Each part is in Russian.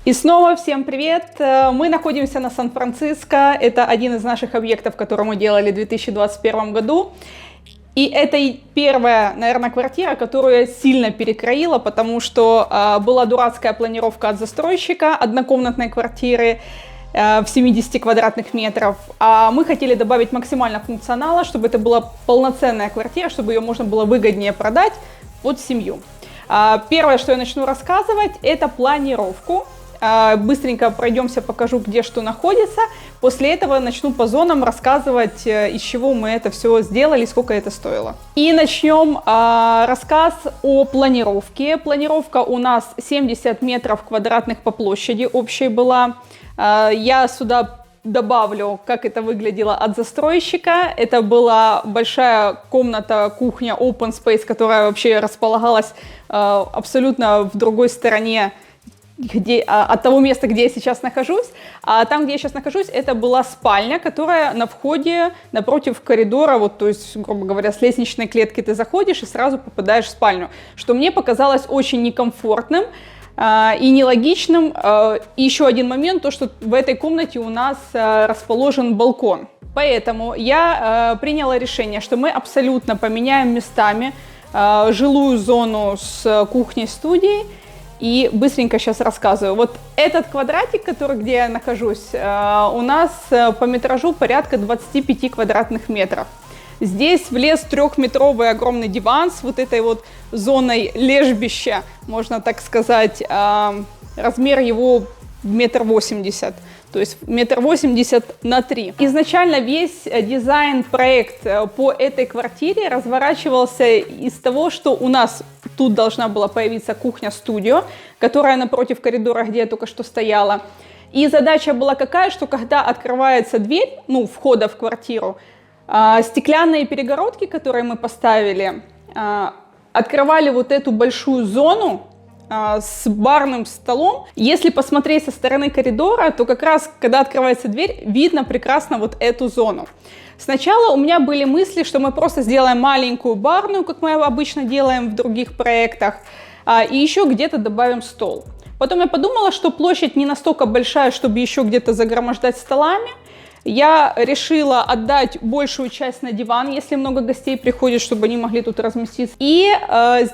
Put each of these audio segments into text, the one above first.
И снова всем привет! Мы находимся на Сан-Франциско. Это один из наших объектов, который мы делали в 2021 году. И это первая, наверное, квартира, которую я сильно перекроила, потому что была дурацкая планировка от застройщика однокомнатной квартиры в 70 квадратных метров. А мы хотели добавить максимально функционала, чтобы это была полноценная квартира, чтобы ее можно было выгоднее продать под семью. Первое, что я начну рассказывать, это планировку. Быстренько пройдемся, покажу, где что находится. После этого начну по зонам рассказывать, из чего мы это все сделали, сколько это стоило. И начнем рассказ о планировке. Планировка у нас 70 метров квадратных по площади общей была. Я сюда добавлю, как это выглядело от застройщика. Это была большая комната, кухня, open space, которая вообще располагалась абсолютно в другой стороне от того места, где я сейчас нахожусь. А там, где я сейчас нахожусь, это была спальня, которая на входе напротив коридора, вот, то есть, грубо говоря, с лестничной клетки ты заходишь и сразу попадаешь в спальню, что мне показалось очень некомфортным и нелогичным. И еще один момент, то, что в этой комнате у нас расположен балкон. Поэтому я приняла решение, что мы абсолютно поменяем местами жилую зону с кухней-студией. И быстренько сейчас рассказываю. Вот этот квадратик, где я нахожусь, у нас по метражу порядка 25 квадратных метров. Здесь влез 3-метровый огромный диван с вот этой вот зоной лежбища, можно так сказать. Размер его 1,80 м. То есть 1,80 м на 3. Изначально весь дизайн-проект по этой квартире разворачивался из того, что у нас тут должна была появиться кухня-студио, которая напротив коридора, где я только что стояла. И задача была какая, что когда открывается дверь, входа в квартиру, стеклянные перегородки, которые мы поставили, открывали вот эту большую зону с барным столом. Если посмотреть со стороны коридора, то как раз, когда открывается дверь, видно прекрасно вот эту зону. Сначала у меня были мысли, что мы просто сделаем маленькую барную, как мы обычно делаем в других проектах, и еще где-то добавим стол. Потом я подумала, что площадь не настолько большая, чтобы еще где-то загромождать столами. Я решила отдать большую часть на диван, если много гостей приходит, чтобы они могли тут разместиться. И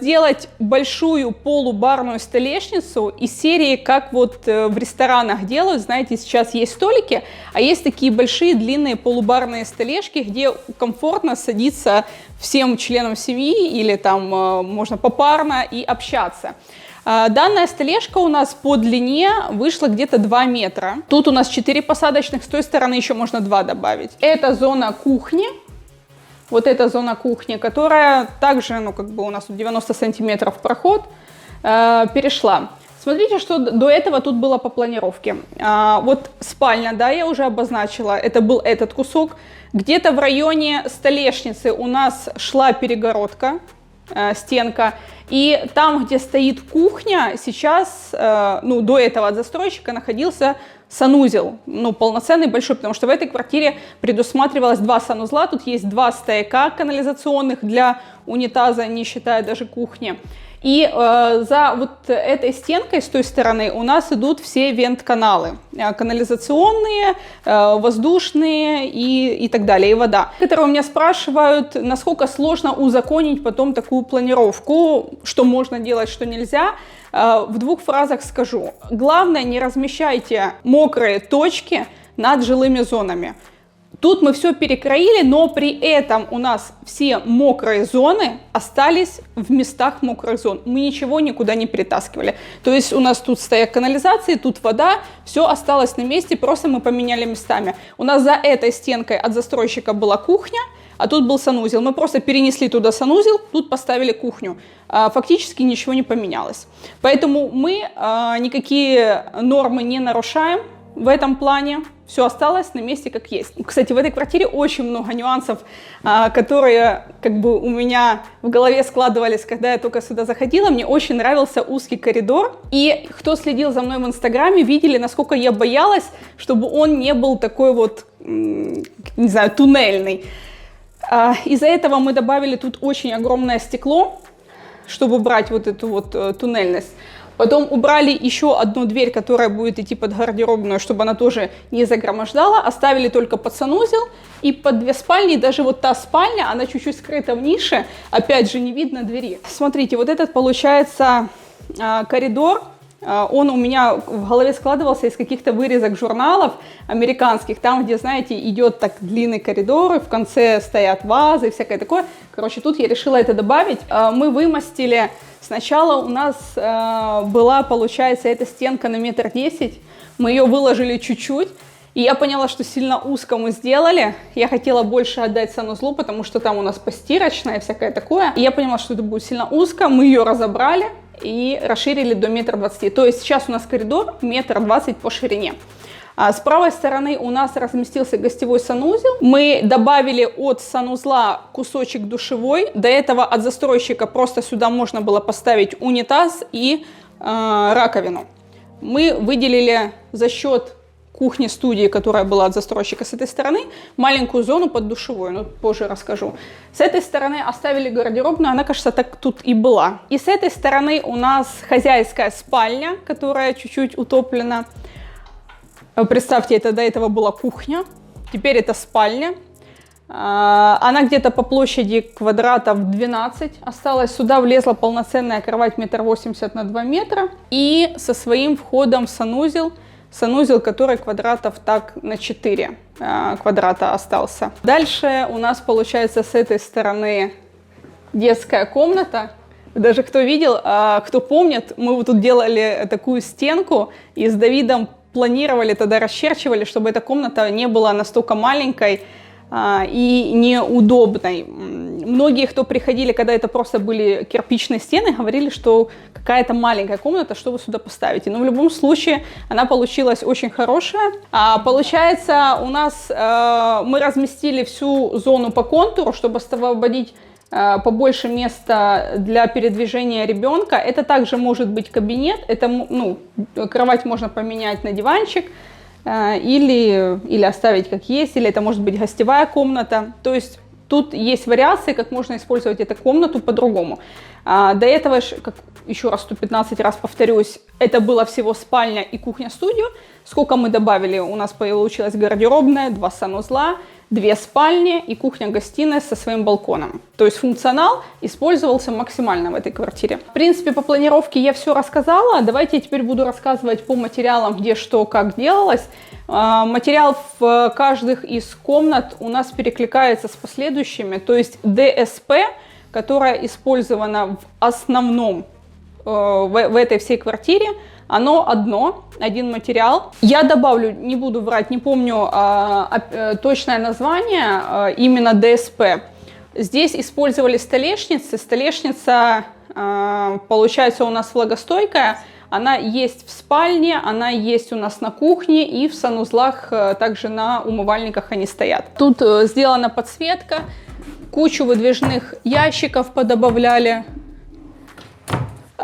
сделать большую полубарную столешницу из серии, как вот в ресторанах делают. Знаете, сейчас есть столики, а есть такие большие длинные полубарные столешки, где комфортно садиться всем членам семьи или там можно попарно и общаться. Данная столешка у нас по длине вышла где-то 2 метра. Тут у нас 4 посадочных, с той стороны еще можно 2 добавить. Это зона кухни. Вот эта зона кухни, которая также, у нас тут 90 сантиметров проход, перешла. Смотрите, что до этого тут было по планировке. Вот спальня, да, я уже обозначила, это был этот кусок. Где-то в районе столешницы у нас шла перегородка, стенка. И там, где стоит кухня, сейчас, до этого от застройщика находился санузел, полноценный, большой, потому что в этой квартире предусматривалось 2 санузла, тут есть 2 стояка канализационных для унитаза, не считая даже кухни. И за вот этой стенкой с той стороны у нас идут все вент-каналы, канализационные, воздушные и так далее, и вода. Которые у меня спрашивают, насколько сложно узаконить потом такую планировку, что можно делать, что нельзя. В 2 фразах скажу. Главное, не размещайте мокрые точки над жилыми зонами. Тут мы все перекроили, но при этом у нас все мокрые зоны остались в местах мокрых зон. Мы ничего никуда не перетаскивали. То есть у нас тут стоят канализации, тут вода, все осталось на месте, просто мы поменяли местами. У нас за этой стенкой от застройщика была кухня, а тут был санузел. Мы просто перенесли туда санузел, тут поставили кухню. Фактически ничего не поменялось. Поэтому мы никакие нормы не нарушаем в этом плане. Все осталось на месте как есть. Кстати, в этой квартире очень много нюансов, которые у меня в голове складывались, когда я только сюда заходила. Мне очень нравился узкий коридор. И кто следил за мной в Инстаграме, видели, насколько я боялась, чтобы он не был такой вот, не знаю, туннельный. Из-за этого мы добавили тут очень огромное стекло, чтобы убрать вот эту вот туннельность. Потом убрали еще одну дверь, которая будет идти под гардеробную, чтобы она тоже не загромождала. Оставили только под санузел и под 2 спальни. Даже вот та спальня, она чуть-чуть скрыта в нише. Опять же, не видно двери. Смотрите, вот этот получается коридор. Он у меня в голове складывался из каких-то вырезок журналов американских, там, где, знаете, идет так длинный коридор, и в конце стоят вазы и всякое такое. Короче, тут я решила это добавить. Мы вымостили, сначала у нас была, получается, эта стенка на 1,10 м, мы ее выложили чуть-чуть, и я поняла, что сильно узко мы сделали. Я хотела больше отдать санузлу, потому что там у нас постирочная и всякое такое. И я поняла, что это будет сильно узко, мы ее разобрали и расширили до 1,20 м. То есть сейчас у нас коридор 1,20 м по ширине. С правой стороны у нас разместился гостевой санузел. Мы добавили от санузла кусочек душевой. До этого от застройщика просто сюда можно было поставить унитаз и раковину. Мы выделили за счет кухни-студии, которая была от застройщика с этой стороны, маленькую зону под душевой, но позже расскажу. С этой стороны оставили гардеробную, она, кажется, так тут и была. И с этой стороны у нас хозяйская спальня, которая чуть-чуть утоплена. Представьте, это до этого была кухня, теперь это спальня. Она где-то по площади квадратов 12 осталась. Сюда влезла полноценная кровать 1,80 м на 2 метра и со своим входом в санузел, который квадратов так на 4 квадрата остался. Дальше у нас получается с этой стороны детская комната. Даже кто видел, кто помнит, мы вот тут делали такую стенку и с Давидом планировали, тогда расчерчивали, чтобы эта комната не была настолько маленькой и неудобной. Многие, кто приходили, когда это просто были кирпичные стены, говорили, что какая-то маленькая комната, что вы сюда поставите. Но в любом случае она получилась очень хорошая. Получается, у нас мы разместили всю зону по контуру, чтобы освободить побольше места для передвижения ребенка. Это также может быть кабинет, это, кровать можно поменять на диванчик, или оставить как есть, или это может быть гостевая комната. То есть тут есть вариации, как можно использовать эту комнату по-другому. До этого, еще раз 115 раз повторюсь, это было всего спальня и кухня-студия. Сколько мы добавили? У нас получилась гардеробная, 2 санузла, 2 спальни и кухня-гостиная со своим балконом. То есть функционал использовался максимально в этой квартире. В принципе, по планировке я все рассказала. Давайте я теперь буду рассказывать по материалам, где что, как делалось. Материал в каждых из комнат у нас перекликается с последующими. То есть ДСП, которая использована в основном в этой всей квартире, оно один материал. Я добавлю, не буду врать, не помню точное название, именно ДСП. Здесь использовали столешницы. Столешница, получается, у нас влагостойкая. Она есть в спальне, она есть у нас на кухне и в санузлах, также на умывальниках они стоят. Тут сделана подсветка, кучу выдвижных ящиков подобавляли.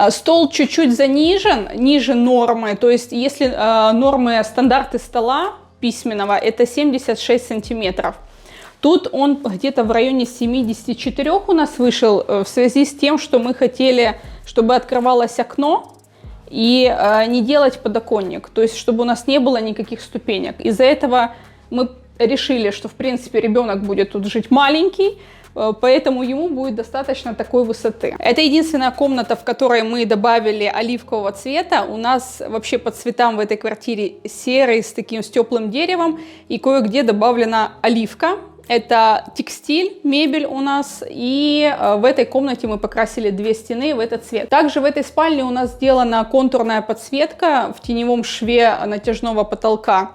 Стол чуть-чуть занижен, ниже нормы, то есть если нормы, стандарты стола письменного это 76 сантиметров. Тут он где-то в районе 74 у нас вышел в связи с тем, что мы хотели, чтобы открывалось окно и не делать подоконник, то есть чтобы у нас не было никаких ступенек. Из-за этого мы решили, что в принципе ребенок будет тут жить маленький, поэтому ему будет достаточно такой высоты. Это единственная комната, в которой мы добавили оливкового цвета. У нас вообще по цветам в этой квартире серый с теплым деревом и кое-где добавлена оливка. Это текстиль, мебель у нас, и в этой комнате мы покрасили 2 стены в этот цвет. Также в этой спальне у нас сделана контурная подсветка в теневом шве натяжного потолка.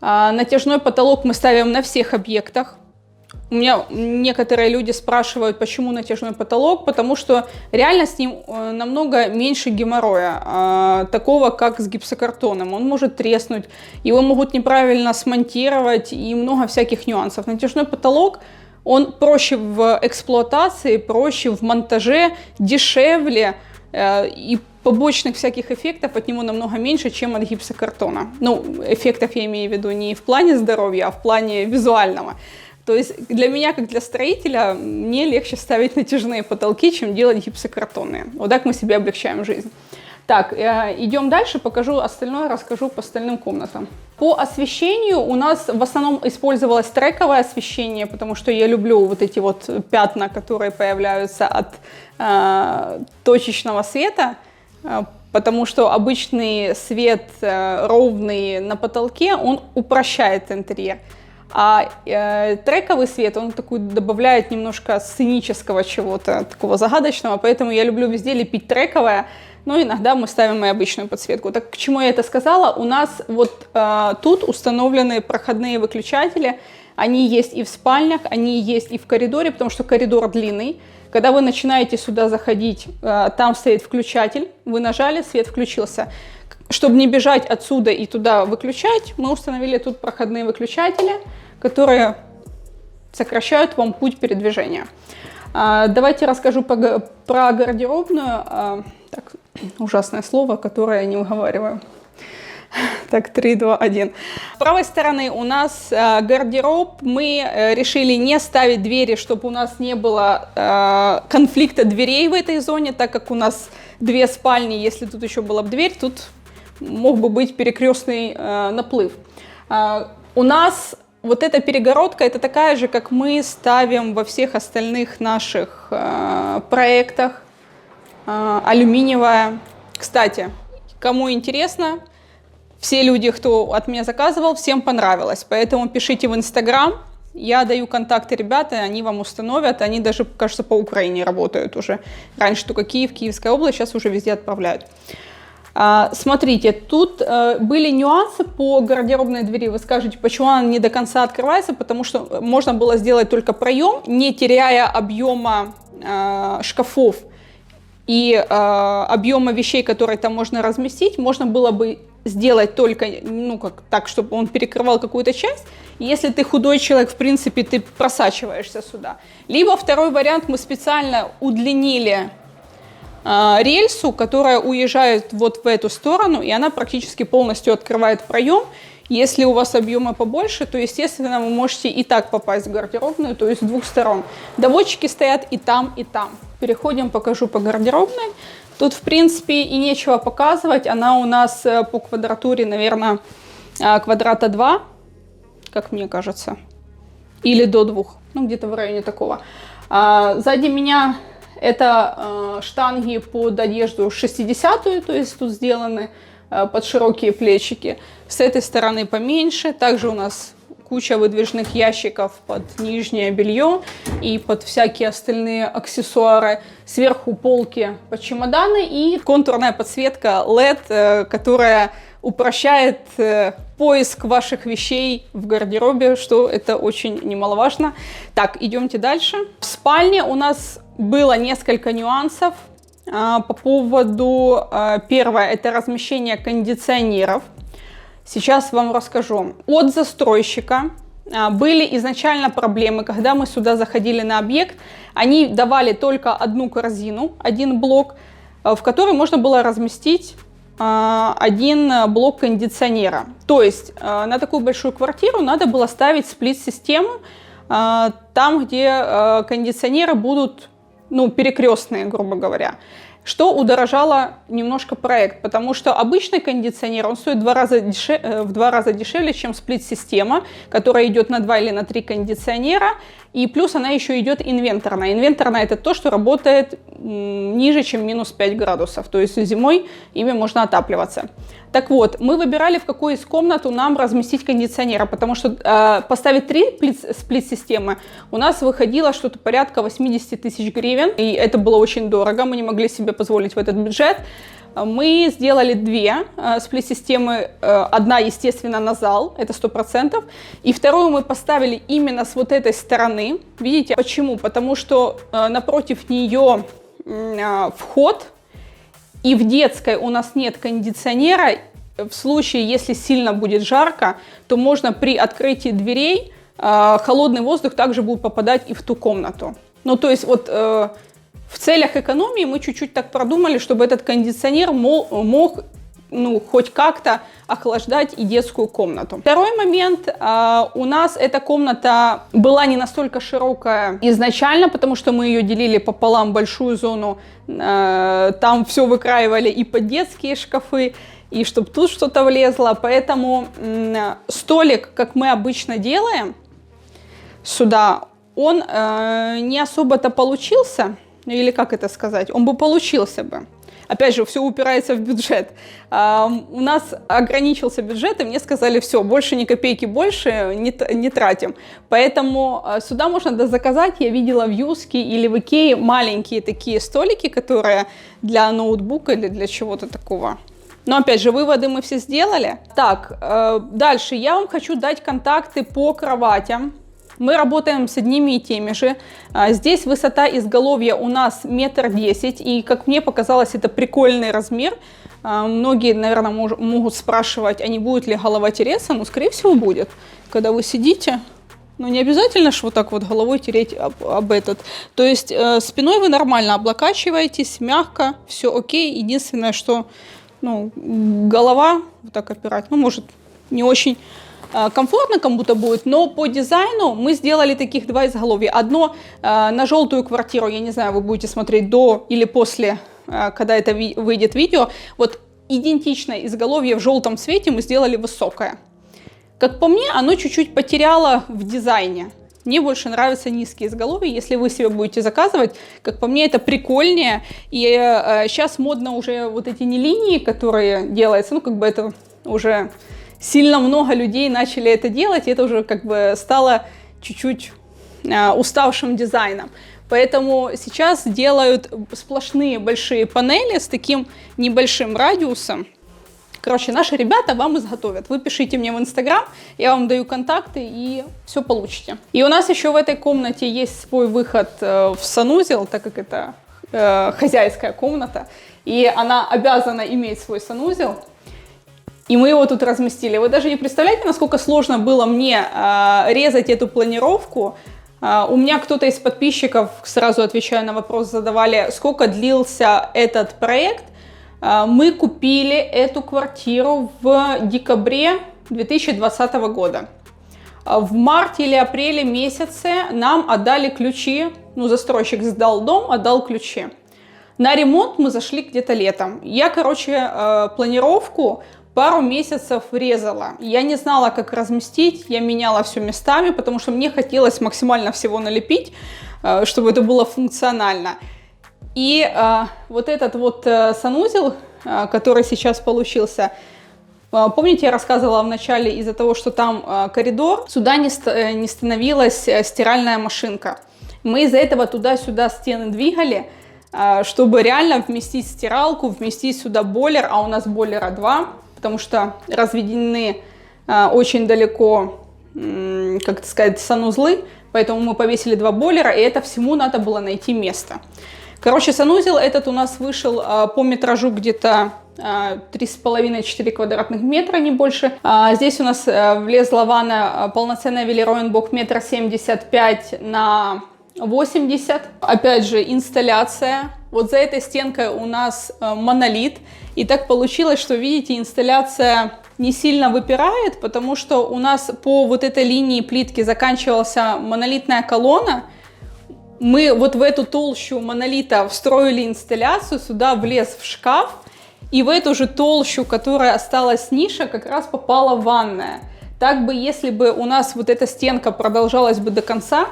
Натяжной потолок мы ставим на всех объектах. У меня некоторые люди спрашивают, почему натяжной потолок, потому что реально с ним намного меньше геморроя, такого как с гипсокартоном. Он может треснуть, его могут неправильно смонтировать и много всяких нюансов. Натяжной потолок, он проще в эксплуатации, проще в монтаже, дешевле и побочных всяких эффектов от него намного меньше, чем от гипсокартона. Ну, эффектов я имею в виду не в плане здоровья, а в плане визуального. То есть для меня, как для строителя, мне легче ставить натяжные потолки, чем делать гипсокартонные. Вот так мы себе облегчаем жизнь. Так, идем дальше, покажу остальное, расскажу по остальным комнатам. По освещению у нас в основном использовалось трековое освещение, потому что я люблю вот эти вот пятна, которые появляются от точечного света, потому что обычный свет ровный на потолке, он упрощает интерьер. А трековый свет, он такой добавляет немножко сценического чего-то, такого загадочного, поэтому я люблю везде лепить трековое, но иногда мы ставим и обычную подсветку. Так к чему я это сказала? У нас вот тут установлены проходные выключатели, они есть и в спальнях, они есть и в коридоре, потому что коридор длинный. Когда вы начинаете сюда заходить, там стоит включатель, вы нажали, свет включился. Чтобы не бежать отсюда и туда выключать, мы установили тут проходные выключатели, которые сокращают вам путь передвижения. Давайте расскажу про гардеробную. Так, ужасное слово, которое я не выговариваю. Так, 3, 2, 1. С правой стороны у нас гардероб. Мы решили не ставить двери, чтобы у нас не было конфликта дверей в этой зоне, так как у нас 2 спальни. Если тут еще была бы дверь, тут мог бы быть перекрестный наплыв. У нас вот эта перегородка, это такая же, как мы ставим во всех остальных наших проектах. Алюминиевая. Кстати, кому интересно, все люди, кто от меня заказывал, всем понравилось. Поэтому пишите в Инстаграм, я даю контакты ребят, и они вам установят. Они даже, кажется, по Украине работают уже. Раньше только Киев, Киевская область, сейчас уже везде отправляют. Смотрите, тут были нюансы по гардеробной двери. Вы скажете, почему она не до конца открывается? Потому что можно было сделать только проем, не теряя объема шкафов и объема вещей, которые там можно разместить. Можно было бы сделать только, ну, как так, чтобы он перекрывал какую-то часть. Если ты худой человек, в принципе, ты просачиваешься сюда. Либо второй вариант, мы специально удлинили рельсу, которая уезжает вот в эту сторону, и она практически полностью открывает проем. Если у вас объемы побольше, то, естественно, вы можете и так попасть в гардеробную, то есть с 2 сторон. Доводчики стоят и там, и там. Переходим, покажу по гардеробной. Тут, в принципе, и нечего показывать. Она у нас по квадратуре, наверное, квадрата 2, как мне кажется, или до 2, ну, где-то в районе такого. Сзади меня это штанги под одежду 60-ю, то есть тут сделаны под широкие плечики. С этой стороны поменьше. Также у нас куча выдвижных ящиков под нижнее белье и под всякие остальные аксессуары. Сверху полки под чемоданы и контурная подсветка LED, которая упрощает поиск ваших вещей в гардеробе, что это очень немаловажно. Так, идемте дальше. В спальне у нас было несколько нюансов по поводу, первое, это размещение кондиционеров. Сейчас вам расскажу. От застройщика были изначально проблемы, когда мы сюда заходили на объект, они давали только одну корзину, один блок, в который можно было разместить один блок кондиционера. То есть на такую большую квартиру надо было ставить сплит-систему, там, где кондиционеры будут, ну, перекрестные, грубо говоря. Что удорожало немножко проект, потому что обычный кондиционер, он стоит в 2 раза дешевле, чем сплит-система, которая идет на 2 или на 3 кондиционера, и плюс она еще идет инвенторная. Инвенторная — это то, что работает ниже, чем минус 5 градусов, то есть зимой ими можно отапливаться. Так вот, мы выбирали, в какую из комнату нам разместить кондиционера, потому что поставить 3 сплит-системы у нас выходило что-то порядка 80 тысяч гривен, и это было очень дорого, мы не могли себе позволить в этот бюджет. Мы сделали 2 сплит-системы, одна, естественно, на зал, это 100%, и вторую мы поставили именно с вот этой стороны. Видите, почему? Потому что напротив нее вход, и в детской у нас нет кондиционера. В случае, если сильно будет жарко, то можно при открытии дверей холодный воздух также будет попадать и в ту комнату. Ну, то есть вот в целях экономии мы чуть-чуть так продумали, чтобы этот кондиционер мог ну, хоть как-то охлаждать и детскую комнату. Второй момент, у нас эта комната была не настолько широкая изначально, потому что мы ее делили пополам, большую зону, там все выкраивали и под детские шкафы, и чтобы тут что-то влезло, поэтому столик, как мы обычно делаем, сюда, он не особо-то получился, или как это сказать, он бы получился бы. Опять же, все упирается в бюджет. У нас ограничился бюджет, и мне сказали, все, больше ни копейки больше не тратим. Поэтому сюда можно дозаказать. Я видела в Юске или в Икее маленькие такие столики, которые для ноутбука или для чего-то такого. Но опять же, выводы мы все сделали. Так, дальше я вам хочу дать контакты по кроватям. Мы работаем с одними и теми же. Здесь высота изголовья у нас 1,10 м, и, как мне показалось, это прикольный размер. Многие, наверное, могут спрашивать, а не будет ли голова тереться? Ну, скорее всего, будет. Когда вы сидите, ну, не обязательно ж вот так вот головой тереть об этот. То есть спиной вы нормально облокачиваетесь, мягко, все окей. Единственное, что, ну, голова вот так опирать, ну, может, не очень комфортно как будто будет, но по дизайну мы сделали таких два изголовья. Одно на желтую квартиру, я не знаю, вы будете смотреть до или после, когда это выйдет видео. Вот идентичное изголовье в желтом цвете мы сделали высокое. Как по мне, оно чуть-чуть потеряло в дизайне. Мне больше нравятся низкие изголовья. Если вы себе будете заказывать, как по мне, это прикольнее. И сейчас модно уже вот эти не линии, которые делаются, ну как бы это уже... Сильно много людей начали это делать, и это уже как бы стало чуть-чуть уставшим дизайном. Поэтому сейчас делают сплошные большие панели с таким небольшим радиусом. Короче, наши ребята вам изготовят. Вы пишите мне в Инстаграм, я вам даю контакты и все получите. И у нас еще в этой комнате есть свой выход в санузел, так как это хозяйская комната, и она обязана иметь свой санузел. И мы его тут разместили. Вы даже не представляете, насколько сложно было мне резать эту планировку. У меня кто-то из подписчиков, сразу отвечая на вопрос, задавали, сколько длился этот проект. Мы купили эту квартиру в декабре 2020 года. В марте или апреле месяце нам отдали ключи, ну, застройщик сдал дом, отдал ключи. На ремонт мы зашли где-то летом. Я, короче, планировку пару месяцев резала. Я не знала, как разместить, я меняла все местами, потому что мне хотелось максимально всего налепить, чтобы это было функционально. И вот этот вот санузел, который сейчас получился, помните, я рассказывала в начале, из-за того, что там коридор, сюда не становилась стиральная машинка. Мы из-за этого туда-сюда стены двигали, чтобы реально вместить стиралку, вместить сюда бойлер, а у нас бойлера 2, потому что разведены очень далеко, как сказать, санузлы, поэтому мы повесили 2 бойлера, и это всему надо было найти место. Короче, санузел этот у нас вышел по метражу где-то 3,5-4 квадратных метра, не больше. Здесь у нас влезла ванна, полноценная Велироенбок 1,75 на 80. Опять же, инсталляция. Вот за этой стенкой у нас монолит. И так получилось, что, видите, инсталляция не сильно выпирает, потому что у нас по вот этой линии плитки заканчивалась монолитная колонна. Мы вот в эту толщу монолита встроили инсталляцию, сюда влез в шкаф. И в эту же толщу, которая осталась ниша, как раз попала ванная. Так бы, если бы у нас вот эта стенка продолжалась бы до конца,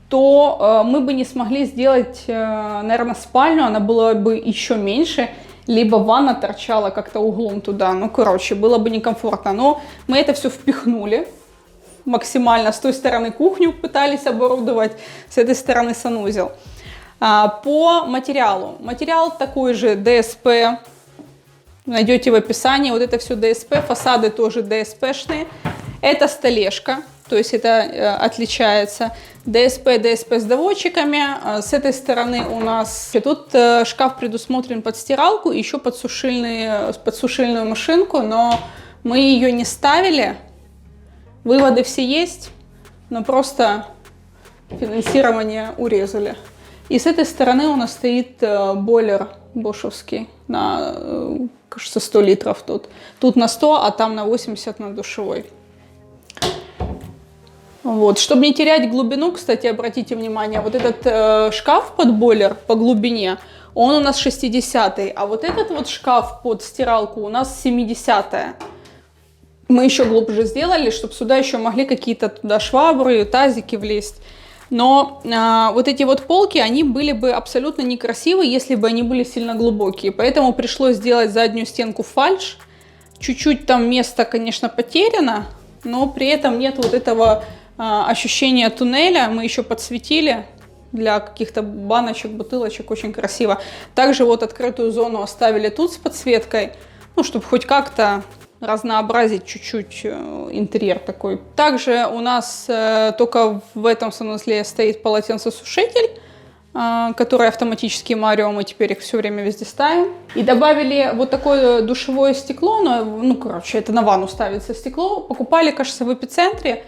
то мы бы не смогли сделать, наверное, спальню, она была бы еще меньше, либо ванна торчала как-то углом туда. Ну, короче, было бы некомфортно. Но мы это все впихнули максимально. С той стороны кухню пытались оборудовать, с этой стороны санузел. По материалу. Материал такой же ДСП. Найдете в описании. Вот это все ДСП. Фасады тоже ДСПшные. Это столешка. То есть это отличается. ДСП с доводчиками. С этой стороны у нас тут шкаф предусмотрен под стиралку, еще под сушильную машинку, но мы ее не ставили. Выводы все есть, но просто финансирование урезали. И с этой стороны у нас стоит бойлер бошевский на кажется, 100 литров тут. Тут на 100, а там на 80 на душевой. Вот. Чтобы не терять глубину, кстати, обратите внимание, вот этот шкаф под бойлер по глубине, он у нас 60-й, а вот этот вот шкаф под стиралку у нас 70-я. Мы еще глубже сделали, чтобы сюда еще могли какие-то туда швабры, тазики влезть. Но вот эти вот полки, они были бы абсолютно некрасивы, если бы они были сильно глубокие. Поэтому пришлось сделать заднюю стенку фальш. Чуть-чуть там место, конечно, потеряно, но при этом нет вот этого ощущения туннеля. Мы еще подсветили для каких-то баночек, бутылочек, очень красиво. Также вот открытую зону оставили тут с подсветкой, ну, чтобы хоть как-то разнообразить чуть-чуть интерьер такой. Также у нас только в этом санузле стоит полотенцесушитель, который автоматический Марио, мы теперь их все время везде ставим. И добавили вот такое душевое стекло, ну, короче, это на ванну ставится стекло. Покупали, кажется, в Эпицентре,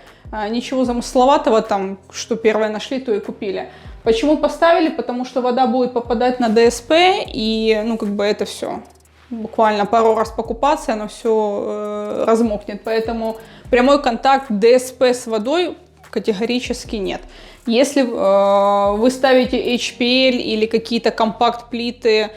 ничего замысловатого там, что первое нашли, то и купили. Почему поставили? Потому что вода будет попадать на ДСП, и, ну, как бы это все. Буквально пару раз покупаться, оно все размокнет. Поэтому прямой контакт ДСП с водой категорически нет. Если вы ставите HPL или какие-то компакт-плиты,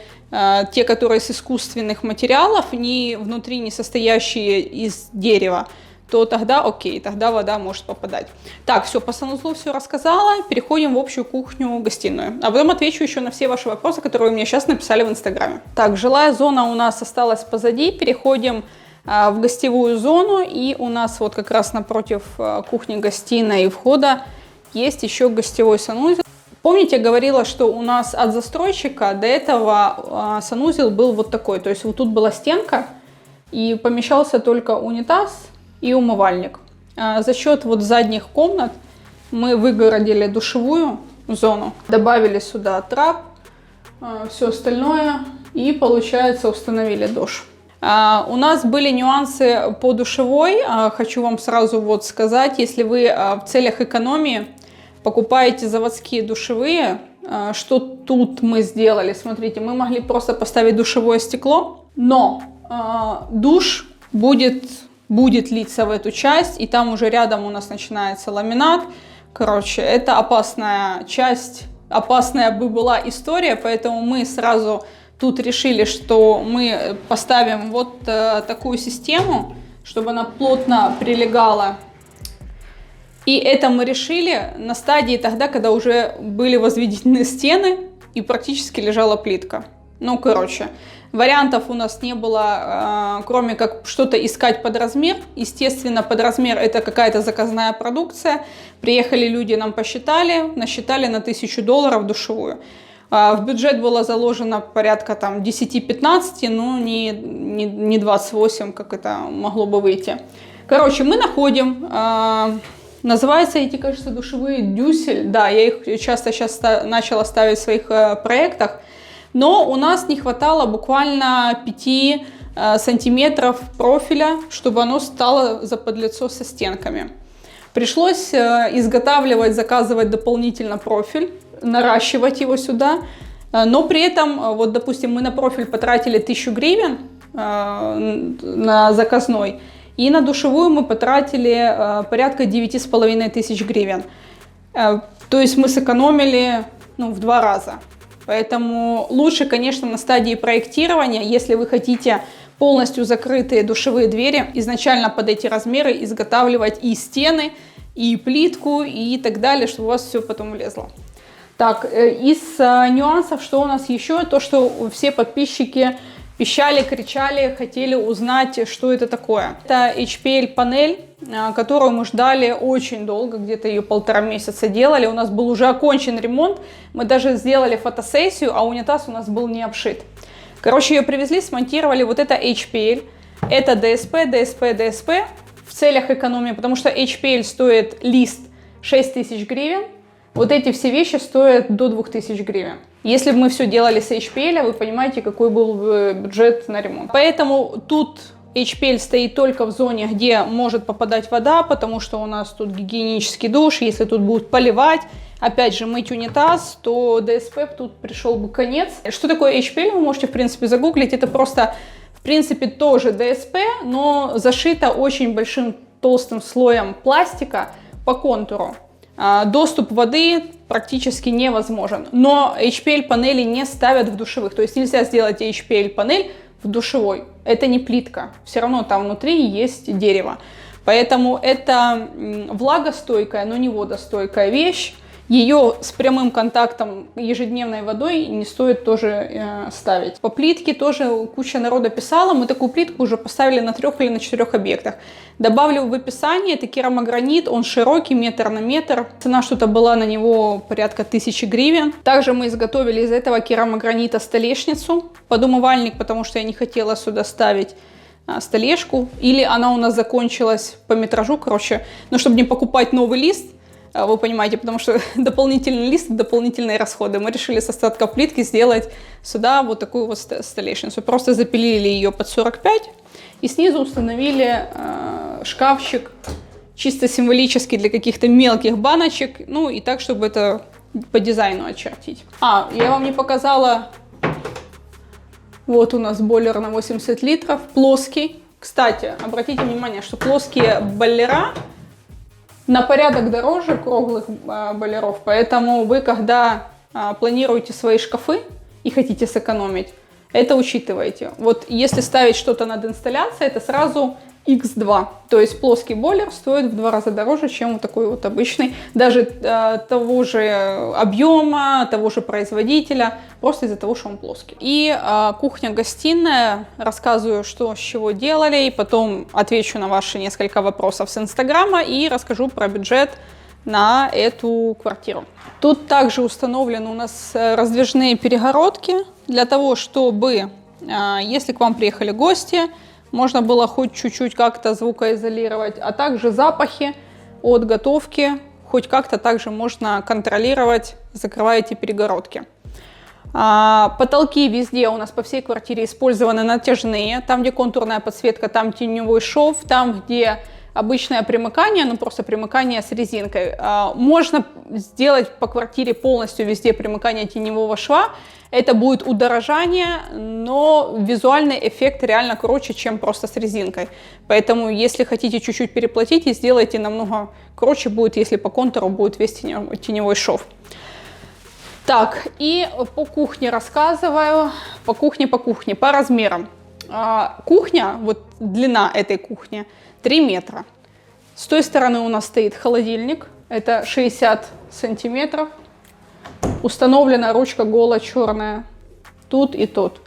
те, которые с искусственных материалов, внутри не состоящие из дерева, то тогда окей, тогда вода может попадать. Так, все, по санузлу все рассказала. Переходим в общую кухню-гостиную. А потом отвечу еще на все ваши вопросы, которые вы мне сейчас написали в Инстаграме. Так, жилая зона у нас осталась позади. Переходим в гостевую зону. И у нас вот как раз напротив кухни-гостиной и входа есть еще гостевой санузел. Помните, я говорила, что у нас от застройщика до этого санузел был вот такой. То есть вот тут была стенка и помещался только унитаз и умывальник. За счет вот задних комнат мы выгородили душевую зону, добавили сюда трап, все остальное и, получается, установили душ. У нас были нюансы по душевой. Хочу вам сразу вот сказать, если вы в целях экономии покупаете заводские душевые, что тут мы сделали? Смотрите, мы могли просто поставить душевое стекло, но душ будет литься в эту часть, и там уже рядом у нас начинается ламинат. Короче, это опасная часть, опасная бы была история, поэтому мы сразу тут решили, что мы поставим вот такую систему, чтобы она плотно прилегала. И это мы решили на стадии тогда, когда уже были возведены стены и практически лежала плитка. Ну, короче, вариантов у нас не было, кроме как что-то искать под размер. Естественно, под размер это какая-то заказная продукция. Приехали люди, нам посчитали, насчитали на $1000 душевую. В бюджет было заложено порядка там 10-15, но не 28, как это могло бы выйти. Короче, мы находим, называются эти, кажется, душевые дюсель. Да, я их часто сейчас начала ставить в своих проектах. Но у нас не хватало буквально 5 сантиметров профиля, чтобы оно стало заподлицо со стенками. Пришлось изготавливать, заказывать дополнительно профиль, наращивать его сюда. Но при этом, вот допустим, мы на профиль потратили 1000 гривен на заказной, и на душевую мы потратили порядка 9500 гривен. То есть мы сэкономили в 2 раза. Поэтому лучше, конечно, на стадии проектирования, если вы хотите полностью закрытые душевые двери, изначально под эти размеры изготавливать и стены, и плитку, и так далее, чтобы у вас все потом влезло. Так, из нюансов, что у нас еще, то, что все подписчики пищали, кричали, хотели узнать, что это такое. Это HPL-панель, которую мы ждали очень долго, где-то ее 1,5 месяца делали. У нас был уже окончен ремонт, мы даже сделали фотосессию, а унитаз у нас был не обшит. Короче, ее привезли, смонтировали. Вот это HPL, это DSP в целях экономии, потому что HPL стоит лист 6000 гривен. Вот эти все вещи стоят до 2000 гривен. Если бы мы все делали с HPL, вы понимаете, какой был бы бюджет на ремонт. Поэтому тут HPL стоит только в зоне, где может попадать вода, потому что у нас тут гигиенический душ. Если тут будут поливать, опять же, мыть унитаз, то DSP тут пришел бы конец. Что такое HPL, вы можете, в принципе, загуглить. Это просто, принципе, тоже ДСП, но зашита очень большим толстым слоем пластика по контуру. Доступ воды практически невозможен. Но HPL-панели не ставят в душевых. То есть нельзя сделать HPL-панель в душевой. Это не плитка. Все равно там внутри есть дерево. Поэтому это влагостойкая, но не водостойкая вещь. Ее с прямым контактом ежедневной водой не стоит тоже ставить. По плитке тоже куча народа писала. Мы такую плитку уже поставили на 3 или на 4 объектах. Добавлю в описании, это керамогранит, он широкий, метр на метр. Цена что-то была на него порядка 1000 гривен. Также мы изготовили из этого керамогранита столешницу под умывальник, потому что я не хотела сюда ставить столешку. Или она у нас закончилась по метражу, короче. Но чтобы не покупать новый лист, вы понимаете, потому что дополнительный лист, дополнительные расходы. Мы решили с остатков плитки сделать сюда вот такую вот столешницу. Просто запилили ее под 45 и снизу установили шкафчик чисто символически для каких-то мелких баночек. Ну и так, чтобы это по дизайну очертить. Я вам не показала. Вот у нас бойлер на 80 литров, плоский. Кстати, обратите внимание, что плоские бойлера на порядок дороже круглых бойлеров, поэтому вы, когда планируете свои шкафы и хотите сэкономить, это учитывайте. Вот если ставить что-то над инсталляцией, это сразу X2. То есть плоский бойлер стоит в 2 раза дороже, чем вот такой вот обычный. Даже того же объема, того же производителя, просто из-за того, что он плоский. И кухня-гостиная. Рассказываю, что с чего делали, и потом отвечу на ваши несколько вопросов с Инстаграма и расскажу про бюджет на эту квартиру. Тут также установлены у нас раздвижные перегородки для того, чтобы, если к вам приехали гости, можно было хоть чуть-чуть как-то звукоизолировать, а также запахи от готовки хоть как-то также можно контролировать, закрывая эти перегородки. Потолки везде у нас по всей квартире использованы натяжные. Там, где контурная подсветка, там теневой шов. Там, где обычное примыкание, ну просто примыкание с резинкой. Можно сделать по квартире полностью везде примыкание теневого шва. Это будет удорожание, но визуальный эффект реально круче, чем просто с резинкой. Поэтому, если хотите чуть-чуть переплатить, и сделайте намного круче будет, если по контуру будет весь теневой шов. Так, и по кухне рассказываю. По кухне, по размерам. Кухня, вот длина этой кухни 3 метра. С той стороны у нас стоит холодильник, это 60 сантиметров. Установлена ручка гола черная тут и тут.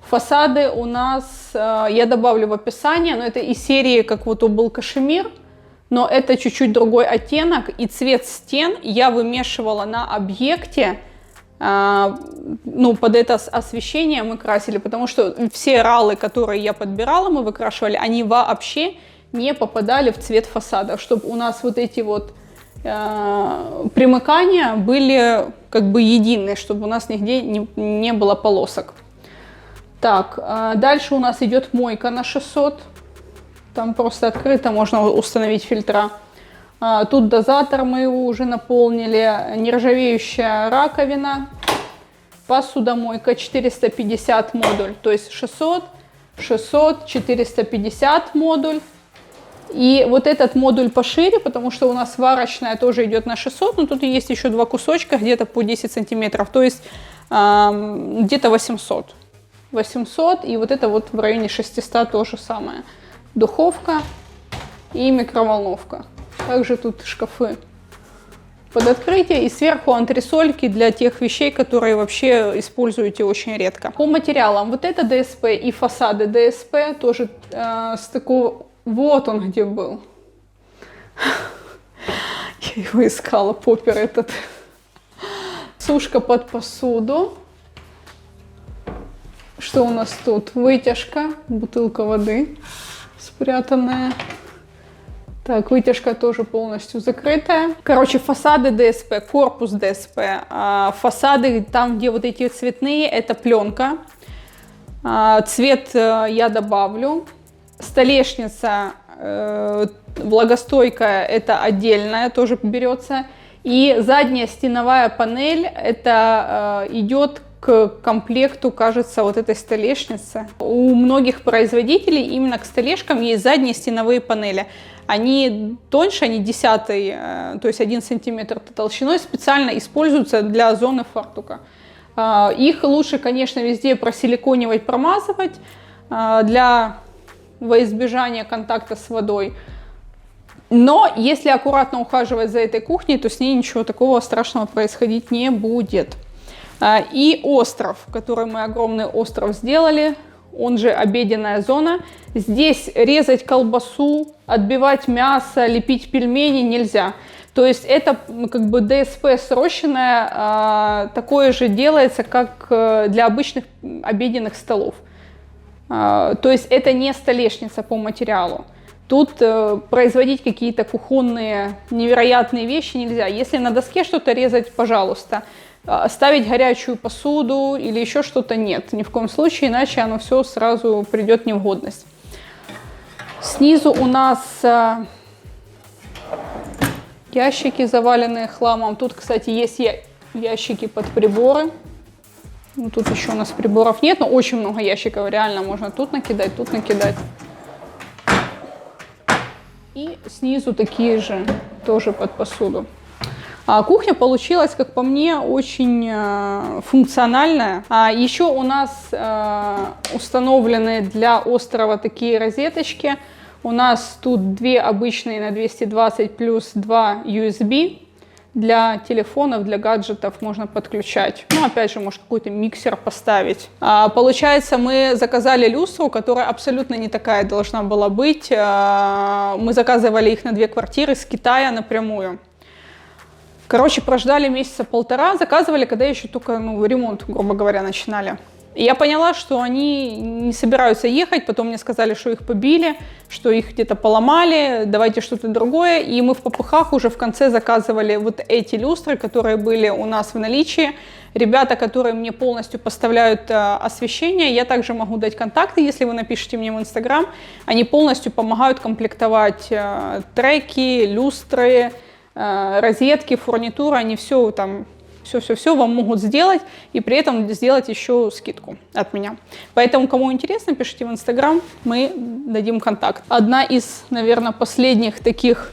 Фасады у нас, я добавлю в описание, но это из серии, как вот был кашемир, но это чуть-чуть другой оттенок. И цвет стен я вымешивала на объекте, ну, под это освещение мы красили, потому что все ралы, которые я подбирала, мы выкрашивали, они вообще не попадали в цвет фасада, чтобы у нас вот эти вот примыкания были как бы единые, чтобы у нас нигде не было полосок. Так, дальше у нас идет мойка на 600. Там просто открыто можно установить фильтра. Тут дозатор, мы его уже наполнили. Нержавеющая раковина. Посудомойка 450 модуль. То есть 600, 600, 450 модуль. И вот этот модуль пошире, потому что у нас варочная тоже идет на 600, но тут есть еще 2 кусочка, где-то по 10 сантиметров, то есть где-то 800. 800, и вот это вот в районе 600 то же самое. Духовка и микроволновка. Также тут шкафы под открытие, и сверху антресольки для тех вещей, которые вообще используете очень редко. По материалам, вот это ДСП и фасады ДСП тоже с такого... Вот он где был. Я его искала, поппер этот. Сушка под посуду. Что у нас тут? Вытяжка, бутылка воды спрятанная. Так, вытяжка тоже полностью закрытая. Короче, фасады ДСП, корпус ДСП. Фасады, там, где вот эти цветные, это пленка. Цвет я добавлю. Столешница влагостойкая, это отдельная, тоже берется. И задняя стеновая панель, это идет к комплекту, кажется, вот этой столешницы. У многих производителей именно к столешкам есть задние стеновые панели. Они тоньше, они 10, то есть 1 сантиметр толщиной, специально используются для зоны фартука. Их лучше, конечно, везде просиликонивать, промазывать во избежание контакта с водой. Но если аккуратно ухаживать за этой кухней, то с ней ничего такого страшного происходить не будет. И остров, который мы огромный остров сделали, он же обеденная зона. Здесь резать колбасу, отбивать мясо, лепить пельмени нельзя. То есть это как бы ДСП срощенное, такое же делается, как для обычных обеденных столов. То есть это не столешница по материалу. Тут производить какие-то кухонные невероятные вещи нельзя. Если на доске что-то резать, пожалуйста. Ставить горячую посуду или еще что-то нет. Ни в коем случае, иначе оно все сразу придет в негодность. Снизу у нас ящики, заваленные хламом. Тут, кстати, есть ящики под приборы. Ну, тут еще у нас приборов нет, но очень много ящиков. Реально можно тут накидать, тут накидать. И снизу такие же, тоже под посуду. Кухня получилась, как по мне, очень функциональная. Еще у нас установлены для острова такие розеточки. У нас тут 2 обычные на 220 плюс 2 USB. Для телефонов, для гаджетов можно подключать. Ну, опять же, может, какой-то миксер поставить. Получается, мы заказали люстру, которая абсолютно не такая должна была быть. Мы заказывали их на 2 квартиры с Китая напрямую. Короче, прождали месяца 1,5, заказывали, когда еще только ремонт, грубо говоря, начинали. И я поняла, что они не собираются ехать, потом мне сказали, что их побили, что их где-то поломали, давайте что-то другое. И мы в попыхах уже в конце заказывали вот эти люстры, которые были у нас в наличии. Ребята, которые мне полностью поставляют освещение, я также могу дать контакты, если вы напишите мне в Инстаграм. Они полностью помогают комплектовать треки, люстры, розетки, фурнитура, они все там, все вам могут сделать и при этом сделать еще скидку от меня. Поэтому, кому интересно, пишите в Инстаграм, мы дадим контакт. Одна из, наверное, последних таких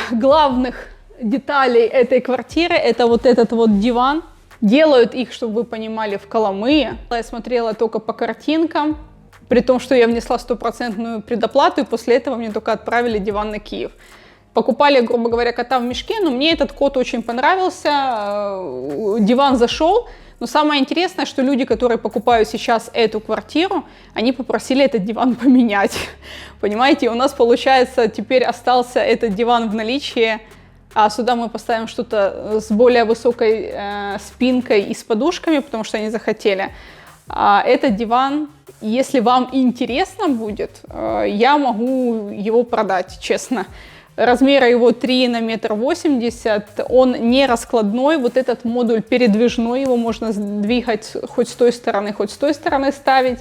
главных деталей этой квартиры, это вот этот вот диван. Делают их, чтобы вы понимали, в Коломые. Я смотрела только по картинкам, при том, что я внесла 100% предоплату, и после этого мне только отправили диван на Киев. Покупали, грубо говоря, кота в мешке, но мне этот кот очень понравился, диван зашел. Но самое интересное, что люди, которые покупают сейчас эту квартиру, они попросили этот диван поменять. Понимаете, у нас, получается, теперь остался этот диван в наличии, а сюда мы поставим что-то с более высокой спинкой и с подушками, потому что они захотели. А этот диван, если вам интересно будет, я могу его продать, честно. Размера его 3 на 1,80 м, он не раскладной, вот этот модуль передвижной, его можно двигать хоть с той стороны, хоть с той стороны ставить.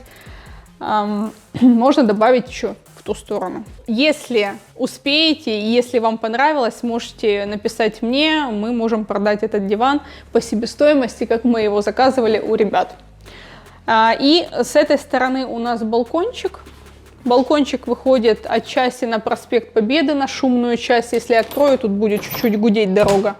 Можно добавить еще в ту сторону. Если успеете, если вам понравилось, можете написать мне, мы можем продать этот диван по себестоимости, как мы его заказывали у ребят. И с этой стороны у нас балкончик. Балкончик выходит отчасти на проспект Победы, на шумную часть. Если я открою, тут будет чуть-чуть гудеть дорога.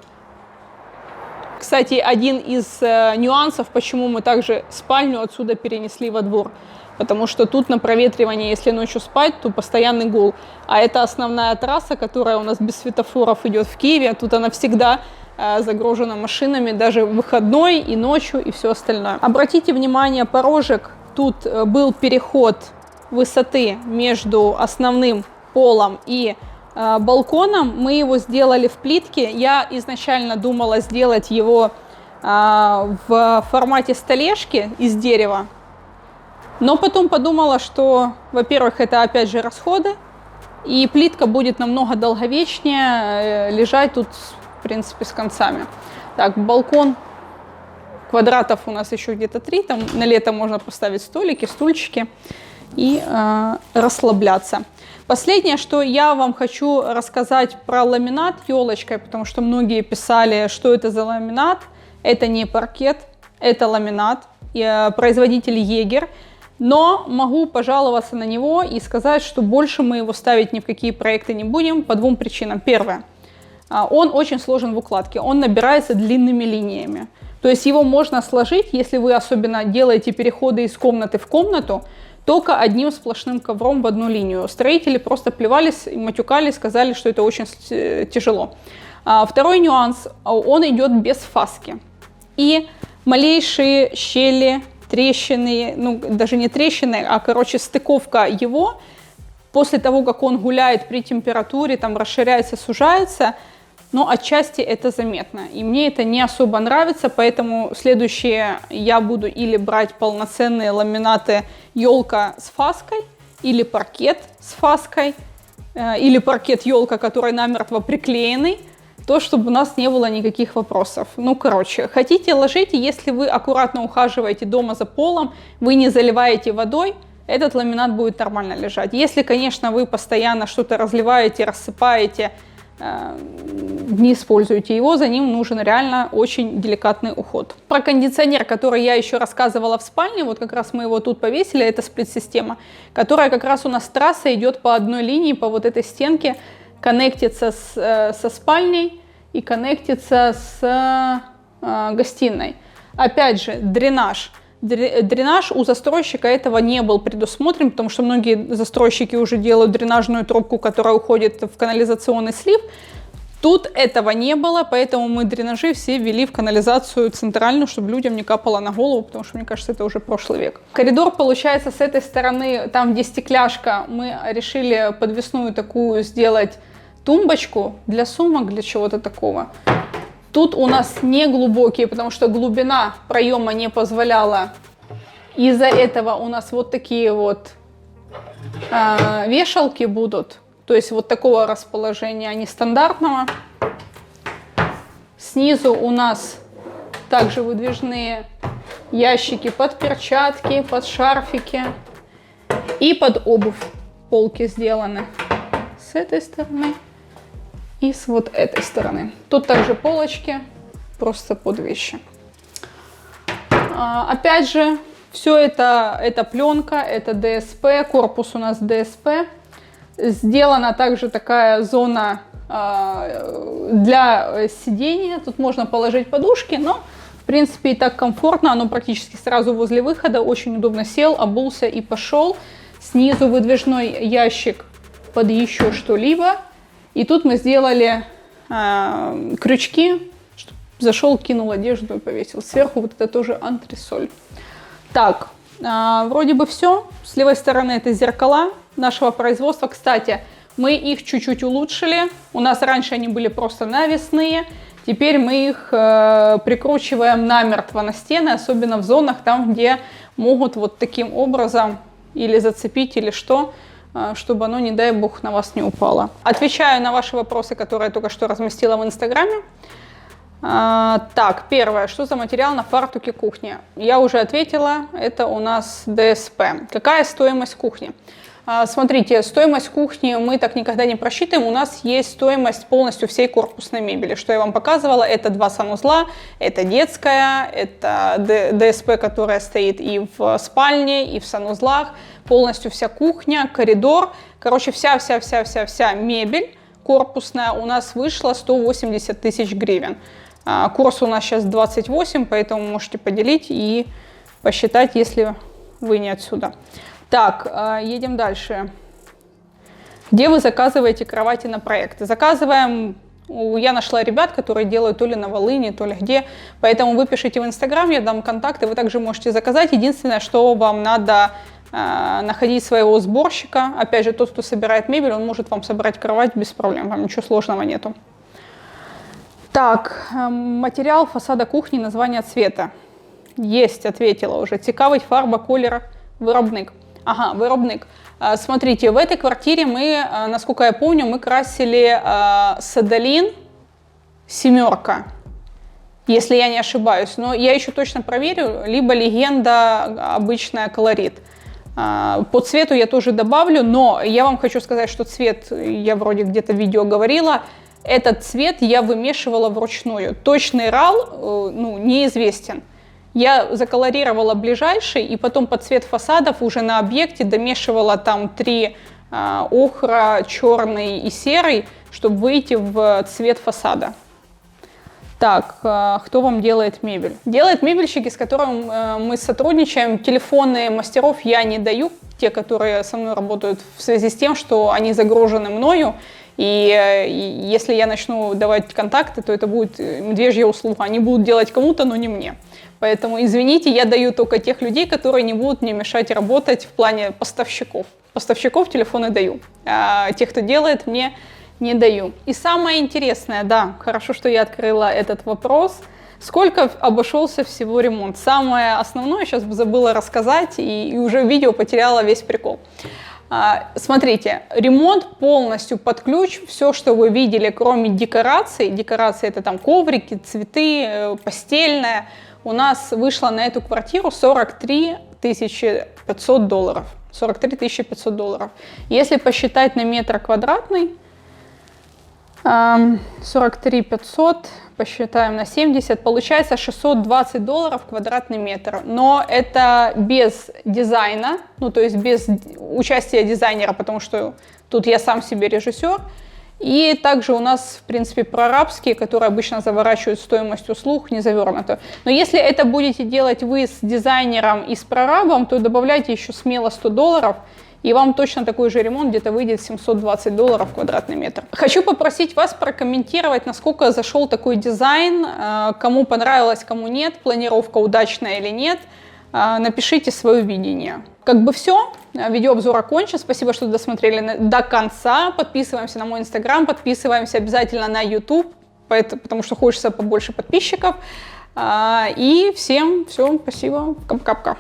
Кстати, один из нюансов, почему мы также спальню отсюда перенесли во двор. Потому что тут на проветривании, если ночью спать, то постоянный гул. А это основная трасса, которая у нас без светофоров идет в Киеве. Тут она всегда загружена машинами, даже в выходной и ночью, и все остальное. Обратите внимание, порожек. Тут был переход высоты между основным полом и балконом. Мы его сделали в плитке. Я изначально думала сделать его в формате столешки из дерева, но потом подумала, что, во-первых, это опять же расходы, и плитка будет намного долговечнее лежать тут, в принципе, с концами. Так, балкон, квадратов у нас еще где-то 3, там на лето можно поставить столики, стульчики и расслабляться. Последнее, что я вам хочу рассказать про ламинат елочкой, потому что многие писали, что это за ламинат. Это не паркет, это ламинат, производитель Егер. Но могу пожаловаться на него и сказать, что больше мы его ставить ни в какие проекты не будем по двум причинам. Первое. Он очень сложен в укладке, он набирается длинными линиями. То есть его можно сложить, если вы особенно делаете переходы из комнаты в комнату, только одним сплошным ковром в одну линию. Строители просто плевались, матюкали, сказали, что это очень тяжело. Второй нюанс, он идет без фаски. И малейшие щели, трещины, ну даже не трещины, а короче стыковка его, после того, как он гуляет при температуре, там расширяется, сужается, но отчасти это заметно. И мне это не особо нравится, поэтому следующее я буду или брать полноценные ламинаты елка с фаской, или паркет с фаской, или паркет елка, который намертво приклеенный, то, чтобы у нас не было никаких вопросов. Ну, короче, хотите ложите, если вы аккуратно ухаживаете дома за полом, вы не заливаете водой, этот ламинат будет нормально лежать. Если, конечно, вы постоянно что-то разливаете, рассыпаете, не используйте его, за ним нужен реально очень деликатный уход. Про кондиционер, который я еще рассказывала в спальне, вот как раз мы его тут повесили, это сплит-система, которая как раз у нас трасса идет по одной линии, по вот этой стенке, коннектится со спальней и коннектится с гостиной. Опять же, дренаж. Дренаж у застройщика этого не был предусмотрен, потому что многие застройщики уже делают дренажную трубку, которая уходит в канализационный слив. Тут этого не было, поэтому мы дренажи все ввели в канализацию центральную, чтобы людям не капало на голову, потому что, мне кажется, это уже прошлый век. Коридор, получается, с этой стороны, там, где стекляшка, мы решили подвесную такую сделать тумбочку для сумок, для чего-то такого. Тут у нас не глубокие, потому что глубина проема не позволяла. Из-за этого у нас вот такие вот вешалки будут. То есть вот такого расположения, а не стандартного. Снизу у нас также выдвижные ящики под перчатки, под шарфики и под обувь. Полки сделаны с этой стороны и с вот этой стороны. Тут также полочки, просто под вещи. Опять же, все это пленка, это ДСП, корпус у нас ДСП. Сделана также такая зона для сидения. Тут можно положить подушки, но в принципе и так комфортно. Оно практически сразу возле выхода. Очень удобно сел, обулся и пошел. Снизу выдвижной ящик под еще что-либо. И тут мы сделали крючки. Зашел, кинул одежду и повесил. Сверху вот это тоже антресоль. Так, вроде бы все. С левой стороны это зеркала нашего производства. Кстати, мы их чуть-чуть улучшили. У нас раньше они были просто навесные. Теперь мы их прикручиваем намертво на стены, особенно в зонах, там, где могут вот таким образом или зацепить, или что, чтобы оно, не дай бог, на вас не упало. Отвечаю на ваши вопросы, которые я только что разместила в Инстаграме. Так, первое, что за материал на фартуке кухни? Я уже ответила, это у нас ДСП. Какая стоимость кухни? Смотрите, стоимость кухни мы так никогда не просчитываем. У нас есть стоимость полностью всей корпусной мебели. Что я вам показывала, это 2 санузла, это детская, это ДСП, которая стоит и в спальне, и в санузлах. Полностью вся кухня, коридор. Короче, вся мебель корпусная у нас вышла 180 тысяч гривен. Курс у нас сейчас 28, поэтому можете поделить и посчитать, если вы не отсюда. Так, едем дальше. Где вы заказываете кровати на проекты? Заказываем, я нашла ребят, которые делают то ли на Волыни, то ли где. Поэтому вы пишите в Инстаграм, я дам контакты, вы также можете заказать. Единственное, что вам надо находить своего сборщика. Опять же, тот, кто собирает мебель, он может вам собрать кровать без проблем, вам ничего сложного нету. Так, материал фасада кухни, название цвета. Есть, ответила уже. Цікавить фарба, колер, виробник. Ага, виробник. Смотрите, в этой квартире мы, насколько я помню, мы красили Садалин 7, если я не ошибаюсь. Но я еще точно проверю, либо Легенда обычная колорит. По цвету я тоже добавлю, но я вам хочу сказать, что цвет, я вроде где-то в видео говорила, Этот цвет я вымешивала вручную. Точный RAL неизвестен. Я заколорировала ближайший, и потом под цвет фасадов уже на объекте домешивала там 3 охра, черный и серый, чтобы выйти в цвет фасада. Так, кто вам делает мебель? Делают мебельщики, с которыми мы сотрудничаем. Телефоны мастеров я не даю, те, которые со мной работают, в связи с тем, что они загружены мною. И если я начну давать контакты, то это будет медвежья услуга. Они будут делать кому-то, но не мне. Поэтому, извините, я даю только тех людей, которые не будут мне мешать работать в плане поставщиков. Поставщиков телефоны даю, а тех, кто делает, мне не даю. И самое интересное, да, хорошо, что я открыла этот вопрос. Сколько обошелся всего ремонт? Самое основное сейчас забыла рассказать, и уже в видео потеряла весь прикол. Смотрите, ремонт полностью под ключ, все, что вы видели, кроме декораций, декорации это там коврики, цветы, постельное, у нас вышло на эту квартиру 43 500 долларов. 43 500 долларов. Если посчитать на метр квадратный, 43 500, посчитаем на 70, получается 620 долларов квадратный метр. Но это без дизайна, ну то есть без участия дизайнера, потому что тут я сам себе режиссер. И также у нас, в принципе, прорабские, которые обычно заворачивают стоимость услуг, не завернуто. Но если это будете делать вы с дизайнером и с прорабом, то добавляйте еще смело 100 долларов, и вам точно такой же ремонт где-то выйдет 720 долларов квадратный метр. Хочу попросить вас прокомментировать, насколько зашел такой дизайн, кому понравилось, кому нет, планировка удачная или нет. Напишите свое видение. Как бы все, видеообзор окончен. Спасибо, что досмотрели до конца. Подписываемся на мой инстаграм, подписываемся обязательно на YouTube, потому что хочется побольше подписчиков. И всем все, спасибо, капка-капка.